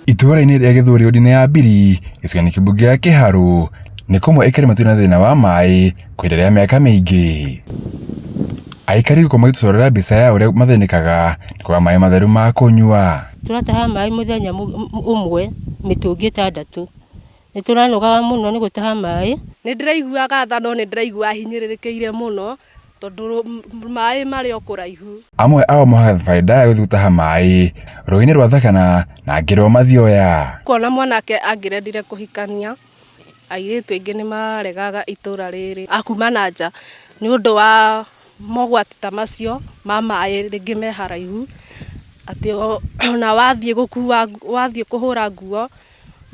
Itũra-inĩ rĩa Gĩthũri wodi-inĩ ya Mbiri, gĩcigo-inĩ kĩmbunge gĩa Kĩharũ, nĩ kũmwe ĩkarĩmatwo na thĩna wa maĩ kwa ihinda rĩa mĩaka mĩingĩ. Aikari gũkũ magĩtũcorera mbica ya ũrĩa mathĩnĩkaga nĩ kwaga maĩ matheru ma kũnyua. Tũrataha maĩ mũthenya ũmwe mĩtũngi 6. Nĩ tũranogaga mũno nĩ gũtaha maĩ. Nĩ ndĩraiguaga tha no nĩ ndĩraigua hinyĩrĩrĩkĩire mũno tondũ maĩ marĩ o kũraihu. Amwe ao mohaga thabarĩ ndaya gũthiĩ gũtaha maĩ rũĩ-inĩ rwa Thakana na angĩ rwa Mathioya. Kuona mwanake angĩrendire kũhikania, airĩtu aingĩ nĩ maregaga itũra rĩrĩ akuma na nja nĩ ũndũ wa mogwati ta macio ma maĩ rĩngĩ me haraihu, atĩ ona wathiĩ kũhũra nguo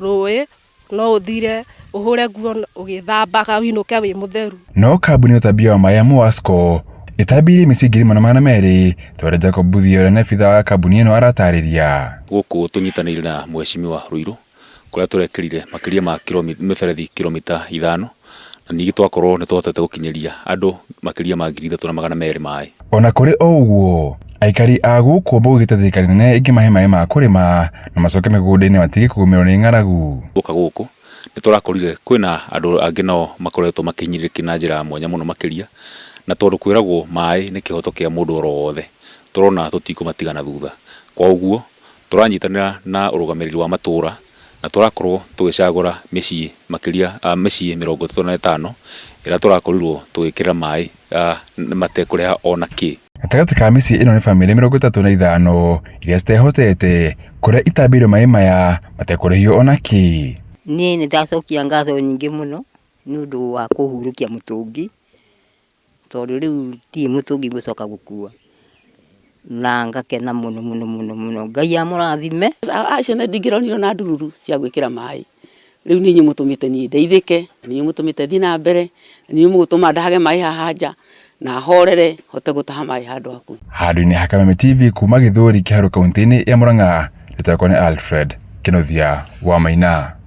rũĩ no ũthire ũhũre nguo ũgĩthambaga winũke wĩ mũtheru. No kambuni ya ũtambia wa maĩ ya MUWASCO ĩtambirie mĩciĩ 200,000 twere Jacob Buthia ũrĩa nĩ obitha wa kambuni ĩno aratarĩria. Gũkũ tũnyitanĩire na Mheshimiwa Ruiru kũrĩa tũrekĩrire makĩria ma mĩberethi kilomita 5 na ningĩ twakorwo nĩ twahotete gũkinyĩria andũ makĩria ma 3,200 maĩ. Ona kũrĩ o ũguo, aikari a gũkũ maugĩte thirikari nene ĩngĩmahe maĩ ma kũrĩma na macoke mĩgũnda-inĩ matige kũgũmĩrwo nĩ ng'aragu. Gũkũ nĩ tũrakorire kwĩna andũ angĩ nao makoretwo makĩhinyĩrĩrĩka na njĩra mwanya mũno makĩria, na tondũ kwĩragwo maĩ nĩ kĩhoto kĩa mũndũ oro wothe, tũrona tũtikũmatigana thutha. Kwa ũguo tũranyitanĩra na ũrũgamĩrĩri wa matũũra na tũrakorwo tũgĩcagũra mĩciĩ makĩria mĩciĩ 35 ĩrĩa tũrakorirwo tũgĩkĩra maĩ matekũrĩha ona kĩ. Gatagatĩ ka mĩciĩ ĩno nĩ bamĩrĩ 35 iria citehotete kũrĩa itambĩirwo maĩ maya matekũrĩhio ona kĩ. Niĩ nĩ ndacokia ngatho nyingĩ mũno nĩ ũndũ wa kũhurũkia mũtũngi, tondũ rĩu ti mũtũngi gũcoka gũkua na ngakena mũno mũno mũno mũno. Ngai amũrathime. Acio nĩ ndingĩronire na ndururu cia gwĩkĩra maĩ. Rĩu nĩ inyuĩ mũtũmĩte niĩ ndeithĩke, nĩ inyuĩ mũtũmĩte thiĩ na mbere, nĩ inyuĩ mũgũtũma ndahage maĩ haha nja na horere hote gũtaha maĩ handũ haku. Handũ-inĩ ha Kameme TV kuma Gĩthũri Kĩharũ kaunti-inĩ ya Murang'a, rĩtwa rĩakwa nĩ Alfred Kĩnũthia wa Maina.